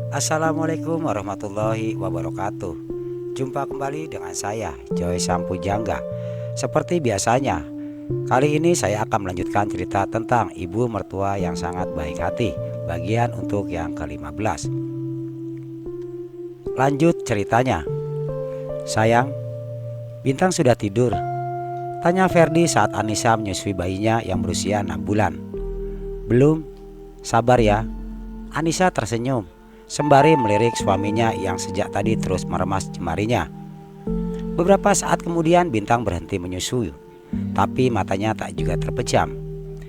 Assalamualaikum warahmatullahi wabarakatuh. Jumpa kembali dengan saya, Joy Sampujangga. Seperti biasanya, kali ini saya akan melanjutkan cerita tentang ibu mertua yang sangat baik hati, bagian untuk yang ke-15. Lanjut ceritanya. Sayang, Bintang sudah tidur? Tanya Ferdi saat Anissa menyusui bayinya yang berusia 6 bulan. Belum, sabar ya. Anissa tersenyum sembari melirik suaminya yang sejak tadi terus meremas jemarinya. Beberapa saat kemudian Bintang berhenti menyusui, tapi matanya tak juga terpejam.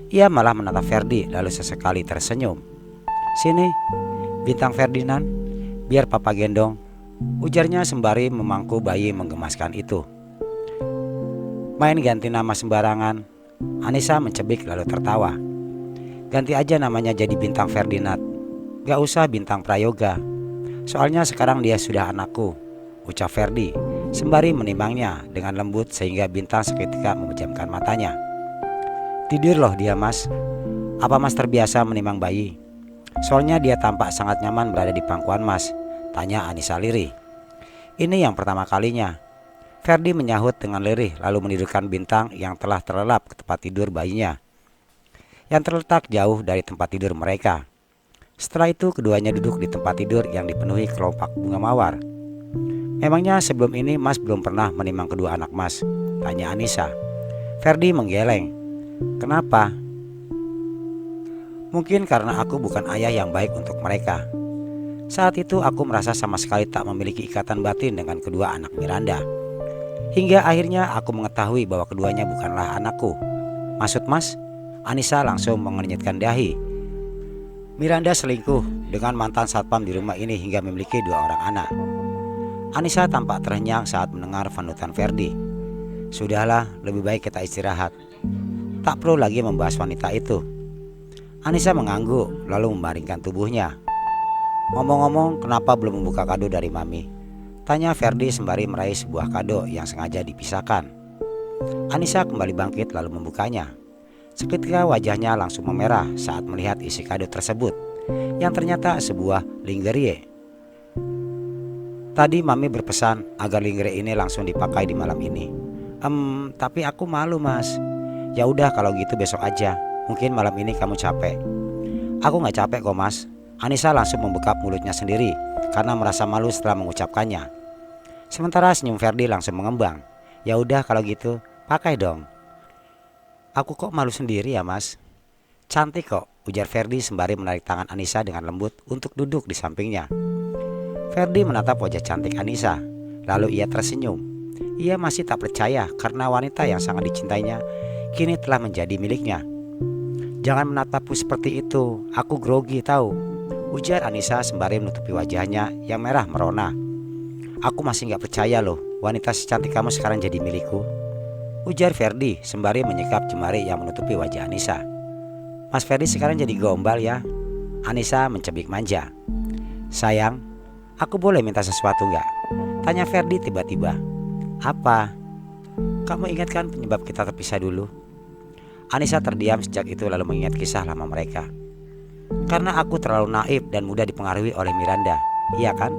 Ia malah menatap Ferdi lalu sesekali tersenyum. Sini, Bintang Ferdinand, biar papa gendong, ujarnya sembari memangku bayi menggemaskan itu. Main ganti nama sembarangan, Anissa mencebik lalu tertawa. Ganti aja namanya jadi Bintang Ferdinand. Gak usah Bintang Prayoga. Soalnya sekarang dia sudah anakku, ucap Ferdi sembari menimbangnya dengan lembut sehingga Bintang seketika memejamkan matanya. Tidur loh dia mas. Apa mas terbiasa menimang bayi? Soalnya dia tampak sangat nyaman berada di pangkuan mas, tanya Anissa lirih. Ini yang pertama kalinya, Ferdi menyahut dengan lirih lalu menidurkan Bintang yang telah terlelap ke tempat tidur bayinya yang terletak jauh dari tempat tidur mereka. Setelah itu keduanya duduk di tempat tidur yang dipenuhi kelopak bunga mawar. Memangnya sebelum ini mas belum pernah menimang kedua anak mas? Tanya Anissa. Ferdi menggeleng. Kenapa? Mungkin karena aku bukan ayah yang baik untuk mereka. Saat itu aku merasa sama sekali tak memiliki ikatan batin dengan kedua anak Miranda. Hingga akhirnya aku mengetahui bahwa keduanya bukanlah anakku. Maksud mas? Anissa langsung mengernyitkan dahi. Miranda selingkuh dengan mantan satpam di rumah ini hingga memiliki 2 orang anak. Anissa tampak terhenyang saat mendengar panutan Ferdi. Sudahlah, lebih baik kita istirahat. Tak perlu lagi membahas wanita itu. Anissa mengangguk lalu membaringkan tubuhnya. Ngomong-ngomong, kenapa belum membuka kado dari mami? Tanya Ferdi sembari meraih sebuah kado yang sengaja dipisahkan. Anissa kembali bangkit lalu membukanya. Seketika wajahnya langsung memerah saat melihat isi kado tersebut, yang ternyata sebuah lingerie. Tadi mami berpesan agar lingerie ini langsung dipakai di malam ini. Tapi aku malu mas. Ya udah kalau gitu besok aja. Mungkin malam ini kamu capek. Aku gak capek kok mas. Anissa langsung membekap mulutnya sendiri karena merasa malu setelah mengucapkannya. Sementara senyum Ferdi langsung mengembang. Ya udah kalau gitu pakai dong. Aku kok malu sendiri ya mas? Cantik kok, ujar Ferdi sembari menarik tangan Anissa dengan lembut untuk duduk di sampingnya. Ferdi menatap wajah cantik Anissa, lalu ia tersenyum. Ia masih tak percaya karena wanita yang sangat dicintainya kini telah menjadi miliknya. Jangan menatapku seperti itu, aku grogi tahu, ujar Anissa sembari menutupi wajahnya yang merah merona. Aku masih gak percaya loh, wanita secantik kamu sekarang jadi milikku, ujar Ferdi sembari menyekap jemari yang menutupi wajah Anissa. Mas Ferdi sekarang jadi gombal ya? Anissa mencebik manja. Sayang, aku boleh minta sesuatu gak? Tanya Ferdi tiba-tiba. Apa? Kamu ingat kan penyebab kita terpisah dulu? Anissa terdiam sejak itu lalu mengingat kisah lama mereka. Karena aku terlalu naif dan mudah dipengaruhi oleh Miranda, iya kan?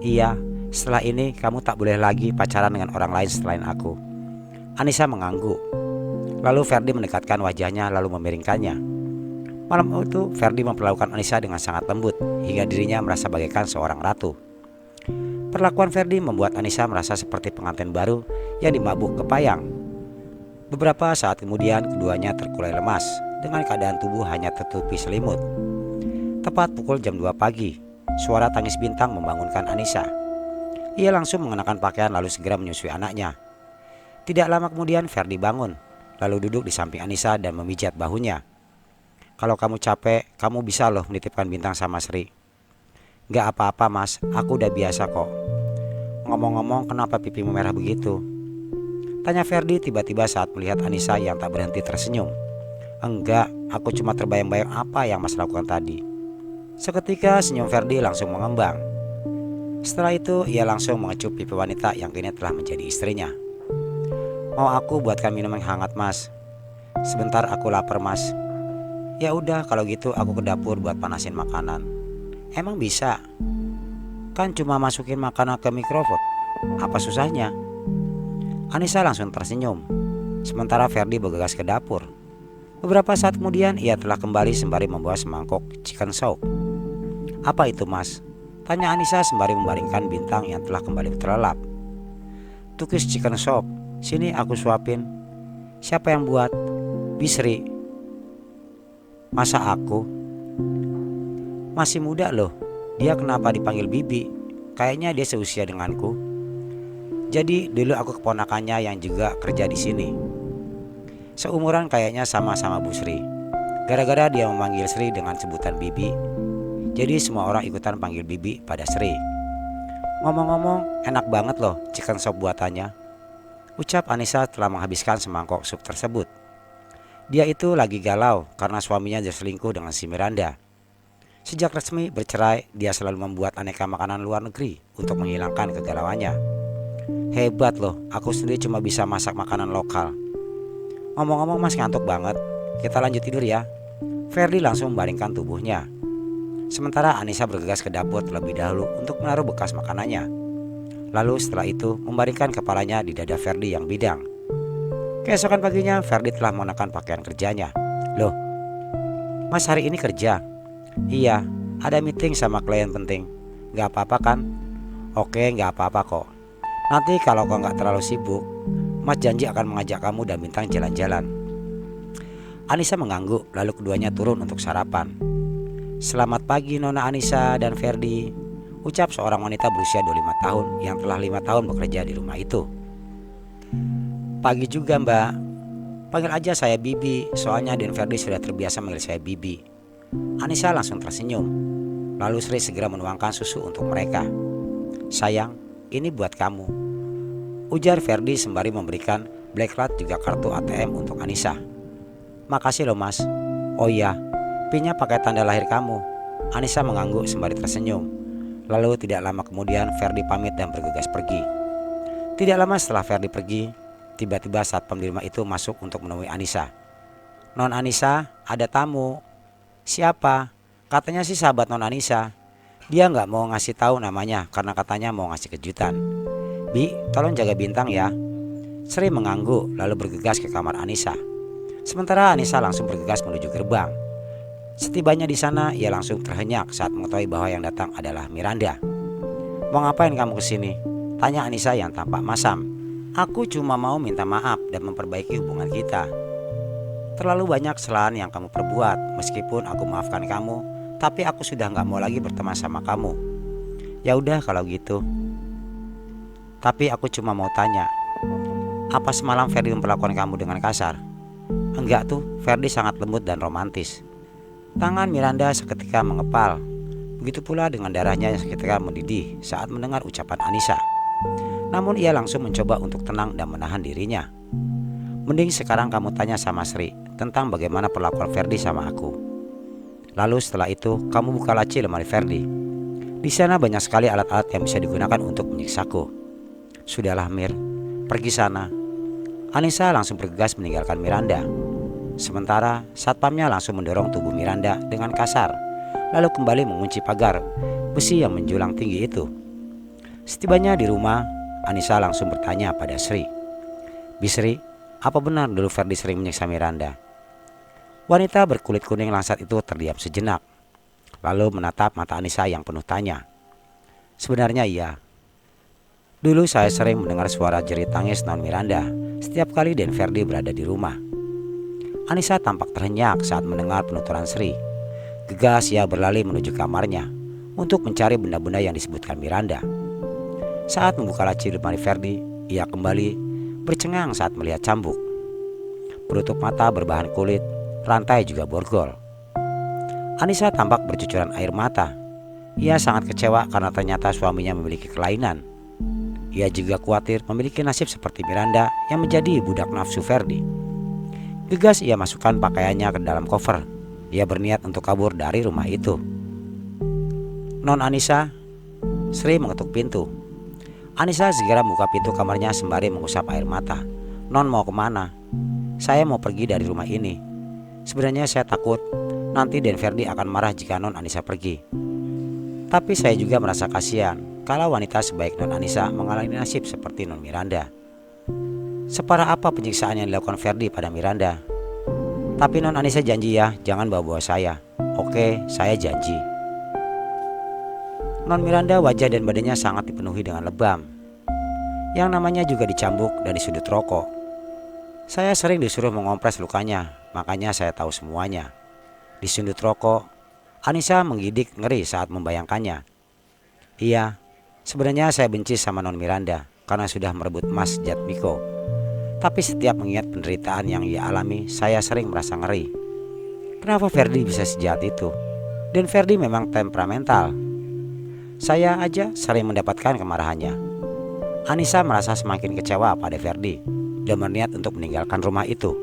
Iya, setelah ini kamu tak boleh lagi pacaran dengan orang lain selain aku. Anissa mengangguk. Lalu Ferdi mendekatkan wajahnya lalu memiringkannya. Malam itu Ferdi memperlakukan Anissa dengan sangat lembut hingga dirinya merasa bagaikan seorang ratu. Perlakuan Ferdi membuat Anissa merasa seperti pengantin baru yang dimabuk kepayang. Beberapa saat kemudian keduanya terkulai lemas dengan keadaan tubuh hanya tertutupi selimut. Tepat pukul jam 2 pagi, suara tangis Bintang membangunkan Anissa. Ia langsung mengenakan pakaian lalu segera menyusui anaknya. Tidak lama kemudian Ferdi bangun, lalu duduk di samping Anissa dan memijat bahunya. Kalau kamu capek, kamu bisa loh menitipkan Bintang sama Sri. Gak apa-apa mas, aku udah biasa kok. Ngomong-ngomong, kenapa pipimu merah begitu? Tanya Ferdi tiba-tiba saat melihat Anissa yang tak berhenti tersenyum. Enggak, aku cuma terbayang-bayang apa yang mas lakukan tadi. Seketika senyum Ferdi langsung mengembang. Setelah itu ia langsung mengecup pipi wanita yang kini telah menjadi istrinya. Mau aku buatkan minum yang hangat mas? Sebentar aku lapar mas. Ya udah kalau gitu aku ke dapur buat panasin makanan. Emang bisa? Kan cuma masukin makanan ke mikrofon. Apa susahnya? Anissa langsung tersenyum. Sementara Ferdi bergegas ke dapur. Beberapa saat kemudian ia telah kembali sembari membawa semangkok chicken soup. Apa itu mas? Tanya Anissa sembari membaringkan Bintang yang telah kembali terlelap. Tukis chicken soup. Sini aku suapin. Siapa yang buat? Bisri. Masa aku? Masih muda loh. Dia kenapa dipanggil Bibi? Kayaknya dia seusia denganku. Jadi dulu aku keponakannya yang juga kerja di sini. Seumuran kayaknya sama-sama Bu Sri. Gara-gara dia memanggil Sri dengan sebutan Bibi, jadi semua orang ikutan panggil Bibi pada Sri. Ngomong-ngomong, enak banget loh chicken soup buatannya, ucap Anissa telah menghabiskan semangkok sup tersebut. Dia itu lagi galau karena suaminya berselingkuh dengan si Miranda. Sejak resmi bercerai, dia selalu membuat aneka makanan luar negeri untuk menghilangkan kegalauannya. Hebat loh, aku sendiri cuma bisa masak makanan lokal. Ngomong-ngomong mas ngantuk banget, kita lanjut tidur ya. Ferdi langsung membaringkan tubuhnya. Sementara Anissa bergegas ke dapur terlebih dahulu untuk menaruh bekas makanannya. Lalu setelah itu membaringkan kepalanya di dada Ferdi yang bidang. Keesokan paginya Ferdi telah mengenakan pakaian kerjanya. Loh, mas hari ini kerja? Iya, ada meeting sama klien penting. Gak apa-apa kan? Oke, gak apa-apa kok. Nanti kalau kau gak terlalu sibuk, mas janji akan mengajak kamu dan Bintang jalan-jalan. Anissa mengangguk, lalu keduanya turun untuk sarapan. Selamat pagi Nona Anissa dan Ferdi, ucap seorang wanita berusia 25 tahun yang telah 5 tahun bekerja di rumah itu. Pagi juga mbak, panggil aja saya Bibi, soalnya Dan Ferdi sudah terbiasa manggil saya Bibi. Anissa langsung tersenyum. Lalu Sri segera menuangkan susu untuk mereka. Sayang, ini buat kamu, ujar Ferdi sembari memberikan black card juga kartu ATM untuk Anissa. Makasih loh mas. Oh iya, pinnya pakai tanda lahir kamu. Anissa mengangguk sembari tersenyum. Lalu tidak lama kemudian Ferdi pamit dan bergegas pergi. Tidak lama setelah Ferdi pergi, tiba-tiba satpam di rumah itu masuk untuk menemui Anissa. Non Anissa, ada tamu. Siapa? Katanya sih sahabat Non Anissa. Dia gak mau ngasih tahu namanya karena katanya mau ngasih kejutan. Bi, tolong jaga Bintang ya. Sri mengangguk lalu bergegas ke kamar Anissa. Sementara Anissa langsung bergegas menuju gerbang. Setibanya di sana, ia langsung terhenyak saat mengetahui bahwa yang datang adalah Miranda. Mau ngapain kamu kesini? Tanya Anissa yang tampak masam. Aku cuma mau minta maaf dan memperbaiki hubungan kita. Terlalu banyak kesalahan yang kamu perbuat. Meskipun aku maafkan kamu, tapi aku sudah gak mau lagi berteman sama kamu. Ya udah kalau gitu. Tapi aku cuma mau tanya, apa semalam Ferdi memperlakukan kamu dengan kasar? Enggak tuh, Ferdi sangat lembut dan romantis. Tangan Miranda seketika mengepal. Begitu pula dengan darahnya yang seketika mendidih saat mendengar ucapan Anissa. Namun ia langsung mencoba untuk tenang dan menahan dirinya. Mending sekarang kamu tanya sama Sri tentang bagaimana perlakuan Ferdi sama aku. Lalu setelah itu kamu buka laci lemari Ferdi. Di sana banyak sekali alat-alat yang bisa digunakan untuk menyiksaku. Sudahlah Mir, pergi sana. Anissa langsung bergegas meninggalkan Miranda. Sementara satpamnya langsung mendorong tubuh Miranda dengan kasar, lalu kembali mengunci pagar besi yang menjulang tinggi itu. Setibanya di rumah, Anissa langsung bertanya pada Sri. Bisri, apa benar dulu Ferdi sering menyiksa Miranda? Wanita berkulit kuning langsat itu terdiam sejenak, lalu menatap mata Anissa yang penuh tanya. Sebenarnya iya. Dulu saya sering mendengar suara jerit tangis Non Miranda setiap kali Dan Ferdi berada di rumah. Anissa tampak terhenyak saat mendengar penuturan Sri. Gegas ia berlari menuju kamarnya untuk mencari benda-benda yang disebutkan Miranda. Saat membuka laci lemari Ferdi, ia kembali bercengang saat melihat cambuk. Penutup mata berbahan kulit, rantai juga borgol. Anissa tampak bercucuran air mata. Ia sangat kecewa karena ternyata suaminya memiliki kelainan. Ia juga khawatir memiliki nasib seperti Miranda yang menjadi budak nafsu Ferdi. Gegas ia masukkan pakaiannya ke dalam koper. Ia berniat untuk kabur dari rumah itu. Non Anissa, Sri mengetuk pintu. Anissa segera membuka pintu kamarnya sembari mengusap air mata. Non mau kemana? Saya mau pergi dari rumah ini. Sebenarnya saya takut nanti Dan Ferdi akan marah jika Non Anissa pergi. Tapi saya juga merasa kasihan kalau wanita sebaik Non Anissa mengalami nasib seperti Non Miranda. Separah apa penyiksaan yang dilakukan Ferdi pada Miranda? Tapi Non Anissa janji ya, jangan bawa-bawa saya. Oke, saya janji. Non Miranda wajah dan badannya sangat dipenuhi dengan lebam, yang namanya juga dicambuk dan disudut rokok. Saya sering disuruh mengompres lukanya, makanya saya tahu semuanya. Disundut rokok, Anissa menggidik ngeri saat membayangkannya. Iya, sebenarnya saya benci sama Non Miranda karena sudah merebut emas Jatmiko. Tapi setiap mengingat penderitaan yang ia alami, saya sering merasa ngeri. Kenapa Ferdi bisa sejahat itu? Dan Ferdi memang temperamental. Saya aja sering mendapatkan kemarahannya. Anissa merasa semakin kecewa pada Ferdi dan berniat untuk meninggalkan rumah itu.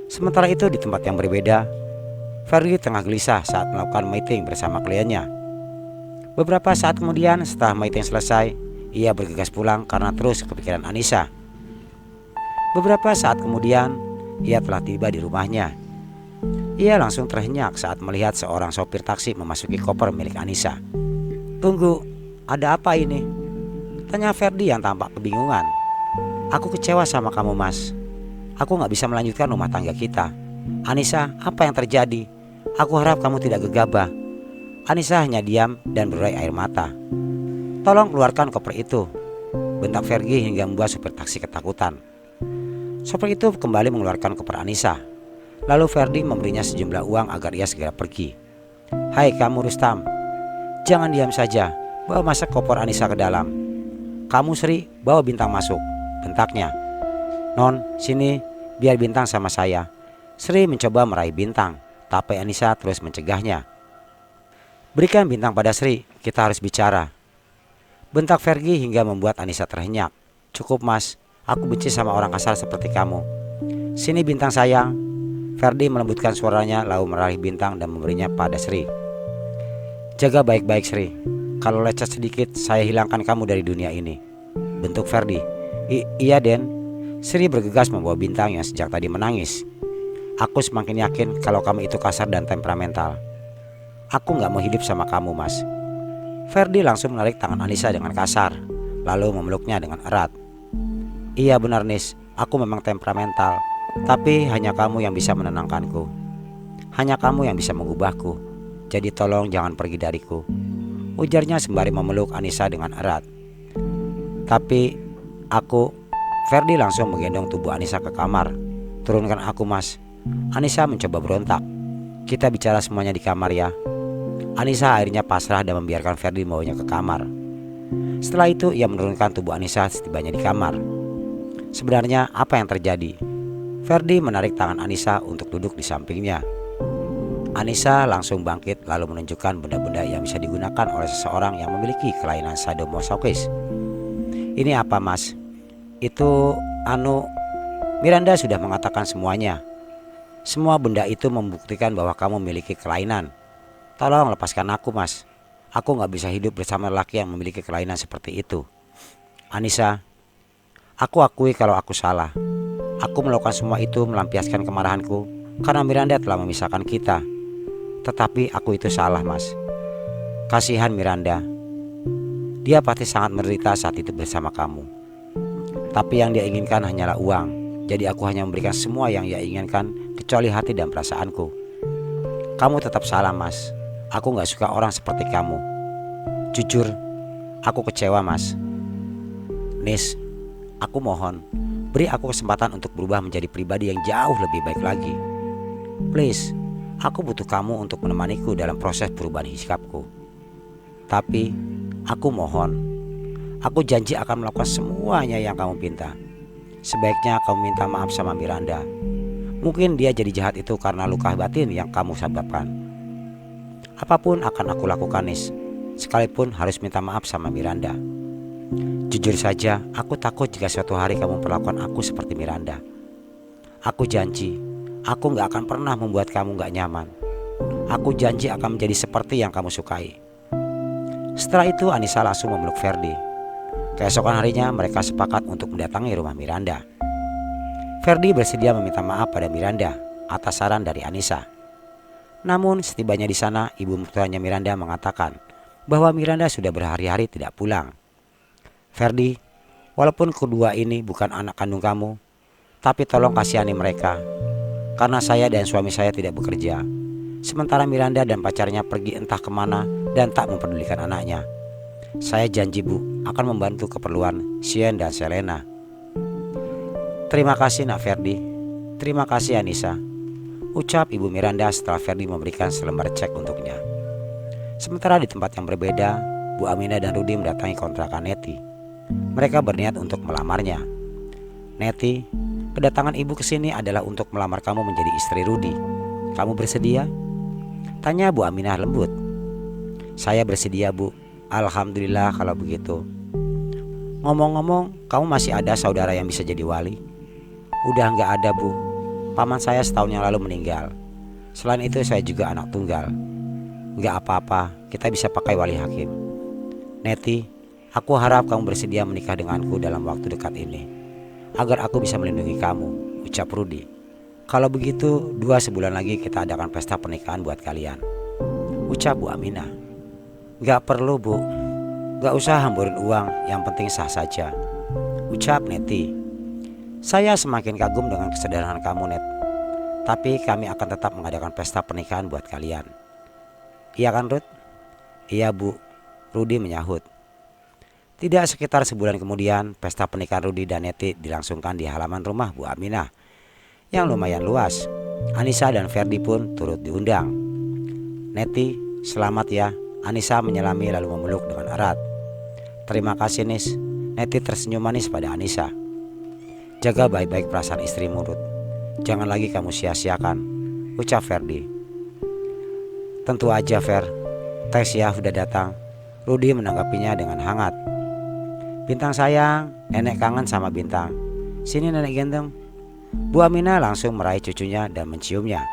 Sementara itu di tempat yang berbeda, Ferdi tengah gelisah saat melakukan meeting bersama kliennya. Beberapa saat kemudian setelah meeting selesai, ia bergegas pulang karena terus kepikiran Anissa. Beberapa saat kemudian, ia telah tiba di rumahnya. Ia langsung terhenyak saat melihat seorang sopir taksi memasuki koper milik Anissa. "Tunggu, ada apa ini?" tanya Ferdi yang tampak kebingungan. "Aku kecewa sama kamu, Mas. Aku gak bisa melanjutkan rumah tangga kita." "Anissa, apa yang terjadi? Aku harap kamu tidak gegabah." Anissa hanya diam dan berurai air mata. "Tolong keluarkan koper itu," bentak Ferdi hingga membuat supir taksi ketakutan. Sopir itu kembali mengeluarkan koper Anissa. Lalu Ferdi memberinya sejumlah uang agar ia segera pergi. "Hai kamu Rustam, jangan diam saja, bawa masuk koper Anissa ke dalam. Kamu Sri, bawa Bintang masuk," bentaknya. "Non, sini, biar Bintang sama saya." Sri mencoba meraih Bintang, tapi Anissa terus mencegahnya. "Berikan Bintang pada Sri, kita harus bicara," bentak Ferdi hingga membuat Anissa terhenyak. "Cukup Mas, aku benci sama orang kasar seperti kamu. Sini Bintang sayang." Ferdi melembutkan suaranya lalu meraih Bintang dan memberinya pada Sri. "Jaga baik-baik Sri, kalau lecet sedikit saya hilangkan kamu dari dunia ini," bentuk Ferdi. Iya Den." Sri bergegas membawa Bintang yang sejak tadi menangis. "Aku semakin yakin kalau kamu itu kasar dan temperamental. Aku gak mau hidup sama kamu Mas." Ferdi langsung menarik tangan Anissa dengan kasar, lalu memeluknya dengan erat. "Iya benar Nis, aku memang temperamental. Tapi hanya kamu yang bisa menenangkanku. Hanya kamu yang bisa mengubahku. Jadi tolong jangan pergi dariku," ujarnya sembari memeluk Anissa dengan erat. "Tapi aku..." Ferdi langsung menggendong tubuh Anissa ke kamar. "Turunkan aku Mas." Anissa mencoba berontak. "Kita bicara semuanya di kamar ya." Anissa akhirnya pasrah dan membiarkan Ferdi membawanya ke kamar. Setelah itu ia menurunkan tubuh Anissa setibanya di kamar. Sebenarnya apa yang terjadi? Ferdi menarik tangan Anissa untuk duduk di sampingnya. Anissa langsung bangkit lalu menunjukkan benda-benda yang bisa digunakan oleh seseorang yang memiliki kelainan sadomasokis. "Ini apa Mas?" "Itu Miranda sudah mengatakan semuanya. Semua benda itu membuktikan bahwa kamu memiliki kelainan. Tolong lepaskan aku Mas. Aku gak bisa hidup bersama lelaki yang memiliki kelainan seperti itu." "Anissa, aku akui kalau aku salah. Aku melakukan semua itu melampiaskan kemarahanku karena Miranda telah memisahkan kita. Tetapi aku itu salah Mas. Kasihan Miranda. Dia pasti sangat menderita saat itu bersama kamu. Tapi yang dia inginkan hanyalah uang. Jadi aku hanya memberikan semua yang ia inginkan kecuali hati dan perasaanku. Kamu tetap salah Mas. Aku gak suka orang seperti kamu. Jujur, aku kecewa Mas. Nis, aku mohon, beri aku kesempatan untuk berubah menjadi pribadi yang jauh lebih baik lagi. Please, aku butuh kamu untuk menemaniku dalam proses perubahan sikapku. Tapi, aku mohon, aku janji akan melakukan semuanya yang kamu minta. Sebaiknya kamu minta maaf sama Miranda. Mungkin dia jadi jahat itu karena luka batin yang kamu sebabkan. Apapun akan aku lakukan Nis, sekalipun harus minta maaf sama Miranda. Jujur saja, aku takut jika suatu hari kamu perlakukan aku seperti Miranda. Aku janji, aku gak akan pernah membuat kamu gak nyaman. Aku janji akan menjadi seperti yang kamu sukai." Setelah itu Anissa langsung memeluk Ferdi. Keesokan harinya mereka sepakat untuk mendatangi rumah Miranda. Ferdi bersedia meminta maaf pada Miranda atas saran dari Anissa. Namun setibanya di sana, ibu mertuanya Miranda mengatakan bahwa Miranda sudah berhari-hari tidak pulang. Ferdi, walaupun kedua ini bukan anak kandung kamu, tapi tolong kasihani mereka. Karena saya dan suami saya tidak bekerja. Sementara Miranda dan pacarnya pergi entah kemana dan tak mempedulikan anaknya. Saya janji Bu, akan membantu keperluan Sien dan Selena. Terima kasih Nak Ferdi. Terima kasih Anissa, ucap Ibu Miranda setelah Ferdi memberikan selembar cek untuknya. Sementara di tempat yang berbeda, Bu Aminah dan Rudi mendatangi kontrakan Neti. Mereka berniat untuk melamarnya. Neti, kedatangan ibu ke sini adalah untuk melamar kamu menjadi istri Rudi. Kamu bersedia? Tanya Bu Aminah lembut. Saya bersedia Bu. Alhamdulillah kalau begitu. Ngomong-ngomong, kamu masih ada saudara yang bisa jadi wali? Udah nggak ada Bu. Paman saya setahun yang lalu meninggal. Selain itu saya juga anak tunggal. Nggak apa-apa, kita bisa pakai wali hakim. Neti, aku harap kamu bersedia menikah denganku dalam waktu dekat ini, agar aku bisa melindungi kamu, ucap Rudi. Kalau begitu 2 sebulan lagi kita adakan pesta pernikahan buat kalian, ucap Bu Aminah. Gak perlu Bu, gak usah hamburin uang, yang penting sah saja, ucap Neti. Saya semakin kagum dengan kesederhanaan kamu Net. Tapi kami akan tetap mengadakan pesta pernikahan buat kalian. Iya kan Rud? Iya Bu, Rudi menyahut. Tidak sekitar sebulan kemudian, pesta pernikahan Rudi dan Neti dilangsungkan di halaman rumah Bu Aminah yang lumayan luas. Anissa dan Ferdi pun turut diundang. Neti, selamat ya, Anissa menyelami lalu memeluk dengan erat. Terima kasih Nis, Neti tersenyum manis pada Anissa. Jaga baik-baik perasaan istrimu Rud, jangan lagi kamu sia-siakan, ucap Ferdi. Tentu aja Fer, tes ya udah datang, Rudi menanggapinya dengan hangat. Bintang sayang, nenek kangen sama Bintang. Sini nenek gendong. Bu Aminah langsung meraih cucunya dan menciumnya.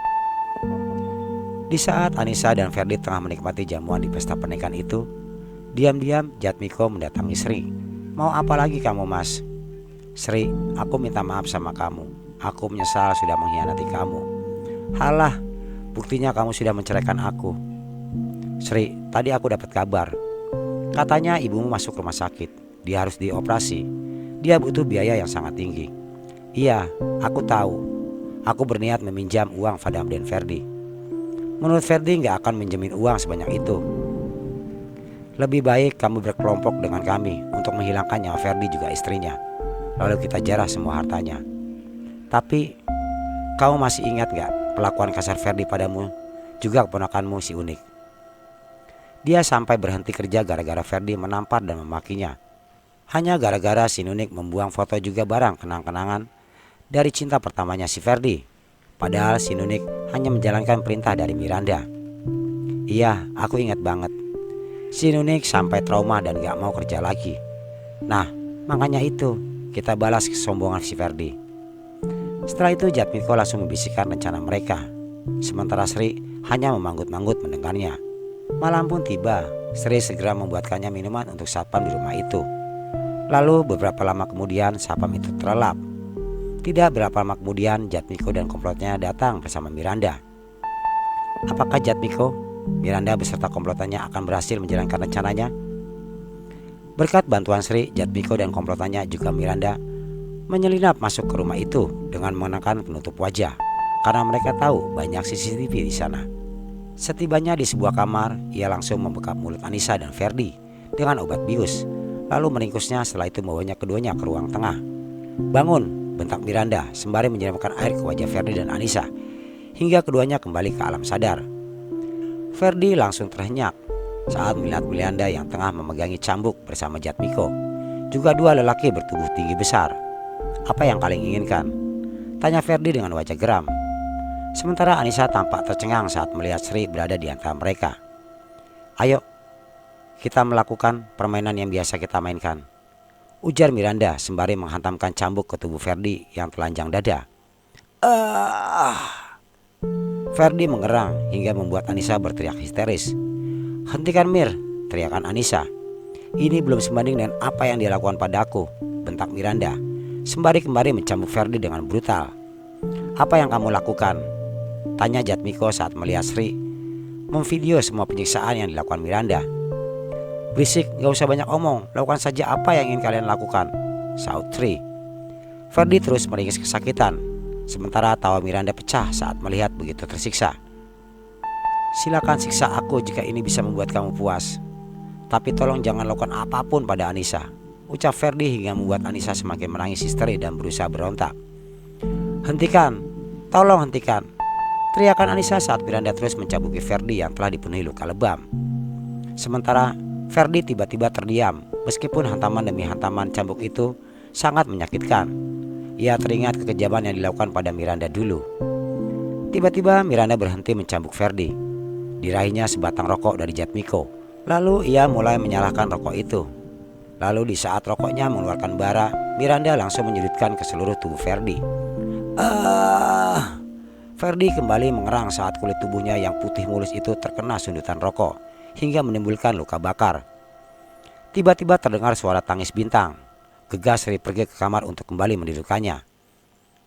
Di saat Anissa dan Ferdi tengah menikmati jamuan di pesta pernikahan itu, diam-diam Jatmiko mendatangi Sri. Mau apa lagi kamu Mas? Sri, aku minta maaf sama kamu. Aku menyesal sudah mengkhianati kamu. Halah, buktinya kamu sudah menceraikan aku. Sri, tadi aku dapat kabar. Katanya ibumu masuk rumah sakit. Dia harus dioperasi. Dia butuh biaya yang sangat tinggi. Iya, aku tahu. Aku berniat meminjam uang Fadam dan Ferdi. Menurut Ferdi gak akan minjemin uang sebanyak itu. Lebih baik kamu berkelompok dengan kami untuk menghilangkan nyawa Ferdi juga istrinya. Lalu kita jarah semua hartanya. Tapi kamu masih ingat gak perlakuan kasar Ferdi padamu, juga keponakanmu si Unik? Dia sampai berhenti kerja gara-gara Ferdi menampar dan memakinya. Hanya gara-gara si Nunik membuang foto juga barang kenang-kenangan dari cinta pertamanya si Ferdi. Padahal si Nunik hanya menjalankan perintah dari Miranda. Iya, aku ingat banget. Si Nunik sampai trauma dan gak mau kerja lagi. Nah, makanya itu kita balas kesombongan si Ferdi. Setelah itu Jatmiko langsung membisikkan rencana mereka. Sementara Sri hanya memanggut-manggut mendengarnya. Malam pun tiba. Sri segera membuatkannya minuman untuk satpam di rumah itu. Lalu beberapa lama kemudian satpam itu terlelap. Tidak berapa lama kemudian Jatmiko dan komplotnya datang bersama Miranda. Apakah Jatmiko, Miranda beserta komplotannya akan berhasil menjalankan rencananya? Berkat bantuan Sri, Jatmiko dan komplotannya juga Miranda menyelinap masuk ke rumah itu dengan mengenakan penutup wajah karena mereka tahu banyak CCTV di sana. Setibanya di sebuah kamar, ia langsung membekap mulut Anissa dan Ferdi dengan obat bius, lalu meringkusnya. Setelah itu membawanya keduanya ke ruang tengah. Bangun, bentak Miranda sembari menyiramkan air ke wajah Ferdi dan Anissa hingga keduanya kembali ke alam sadar. Ferdi langsung terhenyak saat melihat Miranda yang tengah memegangi cambuk bersama Jatmiko, juga 2 lelaki bertubuh tinggi besar. Apa yang kalian inginkan? Tanya Ferdi dengan wajah geram. Sementara Anissa tampak tercengang saat melihat Sri berada di antara mereka. Ayo, kita melakukan permainan yang biasa kita mainkan, ujar Miranda sembari menghantamkan cambuk ke tubuh Ferdi yang telanjang dada. Ferdi mengerang hingga membuat Anissa berteriak histeris. Hentikan Mir, teriakan Anissa. Ini belum sebanding dengan apa yang dia lakukan padaku, bentak Miranda sembari kembali mencambuk Ferdi dengan brutal. Apa yang kamu lakukan? Tanya Jatmiko saat melihat Sri memvideo semua penyiksaan yang dilakukan Miranda. Berisik, gak usah banyak omong, lakukan saja apa yang ingin kalian lakukan, saut Sri. Ferdi terus meringis kesakitan, sementara tawa Miranda pecah saat melihat begitu tersiksa. Silakan siksa aku jika ini bisa membuat kamu puas, tapi tolong jangan lakukan apapun pada Anissa, ucap Ferdi hingga membuat Anissa semakin menangis histeri dan berusaha berontak. Hentikan, tolong hentikan, teriakan Anissa saat Miranda terus mencabuki Ferdi yang telah dipenuhi luka lebam. Sementara Ferdi tiba-tiba terdiam, meskipun hantaman demi hantaman cambuk itu sangat menyakitkan. Ia teringat kekejaman yang dilakukan pada Miranda dulu. Tiba-tiba Miranda berhenti mencambuk Ferdi. Diraihnya sebatang rokok dari Jatmiko. Lalu ia mulai menyalakan rokok itu. Lalu di saat rokoknya mengeluarkan bara, Miranda langsung menyudutkan ke seluruh tubuh Ferdi. Ferdi kembali mengerang saat kulit tubuhnya yang putih mulus itu terkena sundutan rokok, hingga menimbulkan luka bakar. Tiba-tiba terdengar suara tangis Bintang. Gegas Sri pergi ke kamar untuk kembali mendudukkannya.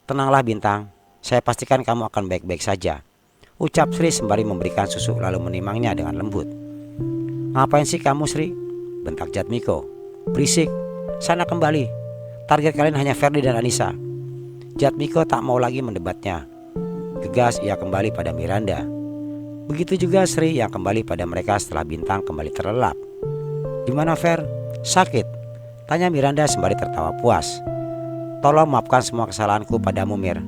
Tenanglah Bintang, saya pastikan kamu akan baik-baik saja, ucap Sri sembari memberikan susu lalu menimangnya dengan lembut. Ngapain sih kamu Sri? Bentak Jatmiko. Berisik, sana kembali. Target kalian hanya Ferdi dan Anissa. Jatmiko tak mau lagi mendebatnya. Gegas ia kembali pada Miranda. Begitu juga Sri yang kembali pada mereka setelah Bintang kembali terlelap. Gimana Fer? Sakit? Tanya Miranda sembari tertawa puas. Tolong maafkan semua kesalahanku padamu Mir.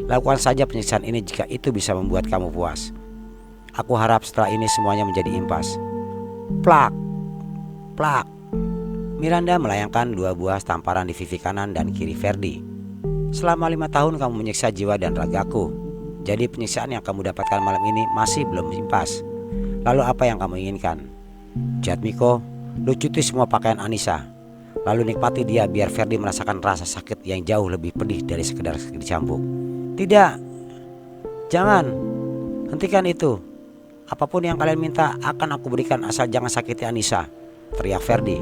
Lakukan saja penyiksaan ini jika itu bisa membuat kamu puas. Aku harap setelah ini semuanya menjadi impas. Plak, plak. Miranda melayangkan 2 buah tamparan di pipi kanan dan kiri Ferdi. Selama 5 tahun kamu menyiksa jiwa dan ragaku. Jadi penyiksaan yang kamu dapatkan malam ini masih belum impas. Lalu apa yang kamu inginkan? Jatmiko, lu cuti semua pakaian Anissa. Lalu nikmati dia biar Ferdi merasakan rasa sakit yang jauh lebih pedih dari sekedar dicambuk. Tidak, jangan, hentikan itu. Apapun yang kalian minta akan aku berikan asal jangan sakiti Anissa, teriak Ferdi.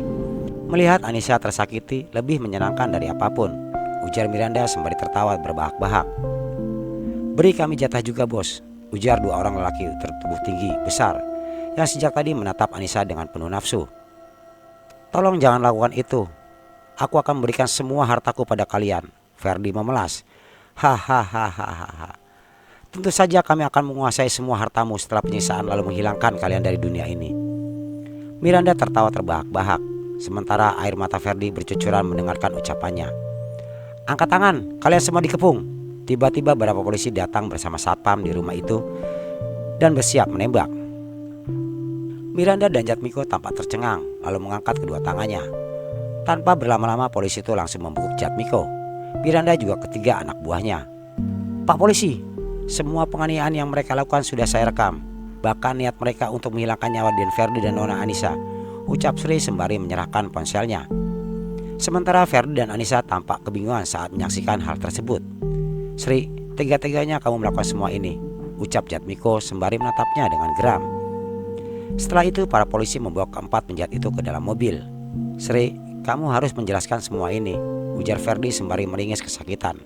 Melihat Anissa tersakiti lebih menyenangkan dari apapun, ujar Miranda sembari tertawa berbahak-bahak. Beri kami jatah juga bos, ujar 2 orang lelaki bertubuh tinggi besar yang sejak tadi menatap Anissa dengan penuh nafsu. Tolong jangan lakukan itu. Aku akan memberikan semua hartaku pada kalian, Ferdi memelas. Hahaha. Tentu saja kami akan menguasai semua hartamu setelah penyiksaan lalu menghilangkan kalian dari dunia ini. Miranda tertawa terbahak-bahak, sementara air mata Ferdi bercucuran mendengarkan ucapannya. Angkat tangan, kalian semua dikepung. Tiba-tiba beberapa polisi datang bersama satpam di rumah itu dan bersiap menembak. Miranda dan Jatmiko tampak tercengang lalu mengangkat kedua tangannya. Tanpa berlama-lama polisi itu langsung membekuk Jatmiko. Miranda juga ketiga anak buahnya. Pak polisi, semua penganiayaan yang mereka lakukan sudah saya rekam. Bahkan niat mereka untuk menghilangkan nyawa Den Ferdi dan Nona Anissa, ucap Sri sembari menyerahkan ponselnya. Sementara Ferdi dan Anissa tampak kebingungan saat menyaksikan hal tersebut. Sri, tega-teganya kamu melakukan semua ini, ucap Jatmiko sembari menatapnya dengan geram. Setelah itu para polisi membawa keempat penjahat itu ke dalam mobil. Sri, kamu harus menjelaskan semua ini, ujar Ferdi sembari meringis kesakitan.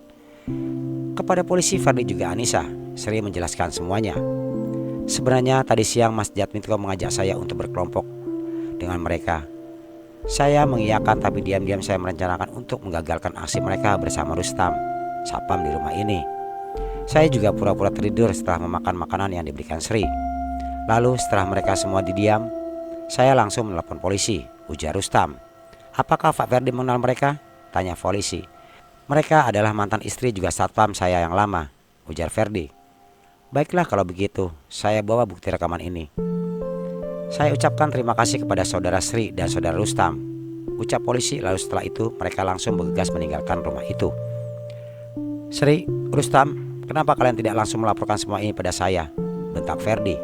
Kepada polisi Ferdi juga Anissa, Sri menjelaskan semuanya. Sebenarnya tadi siang Mas Jatmiko mengajak saya untuk berkelompok dengan mereka. Saya mengiyakan tapi diam-diam saya merencanakan untuk menggagalkan aksi mereka bersama Rustam, satpam di rumah ini. Saya juga pura-pura tertidur setelah memakan makanan yang diberikan Sri. Lalu setelah mereka semua didiam, saya langsung menelepon polisi, ujar Rustam. Apakah Pak Ferdi mengenal mereka? Tanya polisi. Mereka adalah mantan istri juga satpam saya yang lama, ujar Ferdi. Baiklah kalau begitu, saya bawa bukti rekaman ini. Saya ucapkan terima kasih kepada saudara Sri dan saudara Rustam, ucap polisi. Lalu setelah itu mereka langsung bergegas meninggalkan rumah itu. Sri, Rustam, kenapa kalian tidak langsung melaporkan semua ini pada saya? Bentak Ferdi.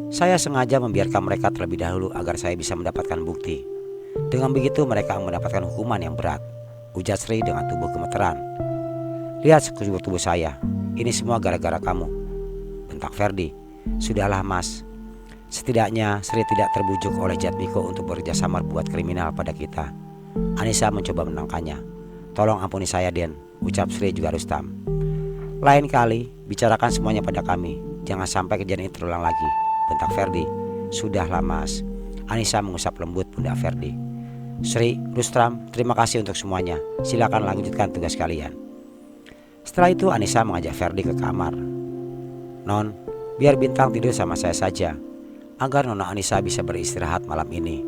Saya sengaja membiarkan mereka terlebih dahulu agar saya bisa mendapatkan bukti. Dengan begitu mereka mendapatkan hukuman yang berat, ujar Sri dengan tubuh gemeteran. Lihat sekujur tubuh saya, ini semua gara-gara kamu, bentak Ferdi. Sudahlah mas, setidaknya Sri tidak terbujuk oleh Jatmiko untuk bekerjasama buat kriminal pada kita. Anissa mencoba menenangkannya. Tolong ampuni saya Den, ucap Sri juga Rustam. Lain kali bicarakan semuanya pada kami, jangan sampai kejadian itu terulang lagi, bentak Ferdi. Sudahlah mas, Anissa mengusap lembut pundak Ferdi. Sri, Rustram, terima kasih untuk semuanya. Silakan lanjutkan tugas kalian. Setelah itu Anissa mengajak Ferdi ke kamar. Non, biar Bintang tidur sama saya saja, agar Nona Anissa bisa beristirahat malam ini.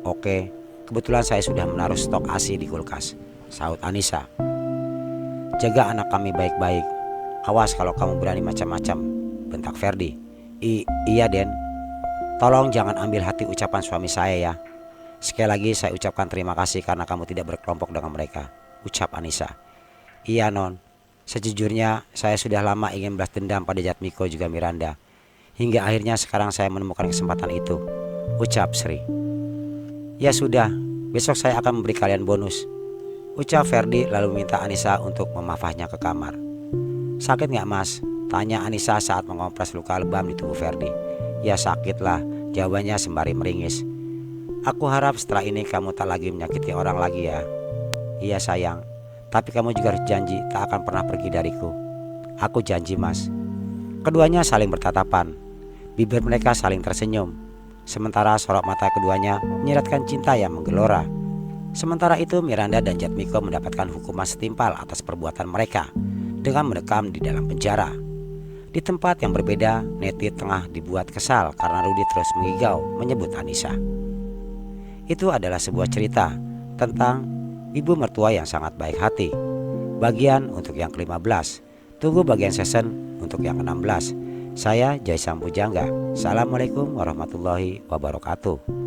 Oke, kebetulan saya sudah menaruh stok ASI di kulkas, sahut Anissa. Jaga anak kami baik-baik. Awas kalau kamu berani macam-macam, bentak Ferdi. Iya Den. Tolong jangan ambil hati ucapan suami saya ya. Sekali lagi saya ucapkan terima kasih karena kamu tidak berkelompok dengan mereka, ucap Anissa. Iya Non, sejujurnya saya sudah lama ingin balas dendam pada Jatmiko juga Miranda. Hingga akhirnya sekarang saya menemukan kesempatan itu, ucap Sri. Ya sudah, besok saya akan memberi kalian bonus, ucap Ferdi lalu minta Anissa untuk memafahnya ke kamar. Sakit gak Mas? Tanya Anissa saat mengompres luka lebam di tubuh Ferdi. Ya sakit lah, jawabannya sembari meringis. Aku harap setelah ini kamu tak lagi menyakiti orang lagi ya. Iya sayang, tapi kamu juga harus janji tak akan pernah pergi dariku. Aku janji Mas. Keduanya saling bertatapan. Bibir mereka saling tersenyum. Sementara sorot mata keduanya menyiratkan cinta yang menggelora. Sementara itu Miranda dan Jatmiko mendapatkan hukuman setimpal atas perbuatan mereka dengan mendekam di dalam penjara. Di tempat yang berbeda, Neti tengah dibuat kesal karena Rudi terus mengigau menyebut Anissa. Itu adalah sebuah cerita tentang ibu mertua yang sangat baik hati. Bagian untuk yang ke-15. Tunggu bagian season untuk yang ke-16. Saya Jaisam Pujangga. Assalamualaikum warahmatullahi wabarakatuh.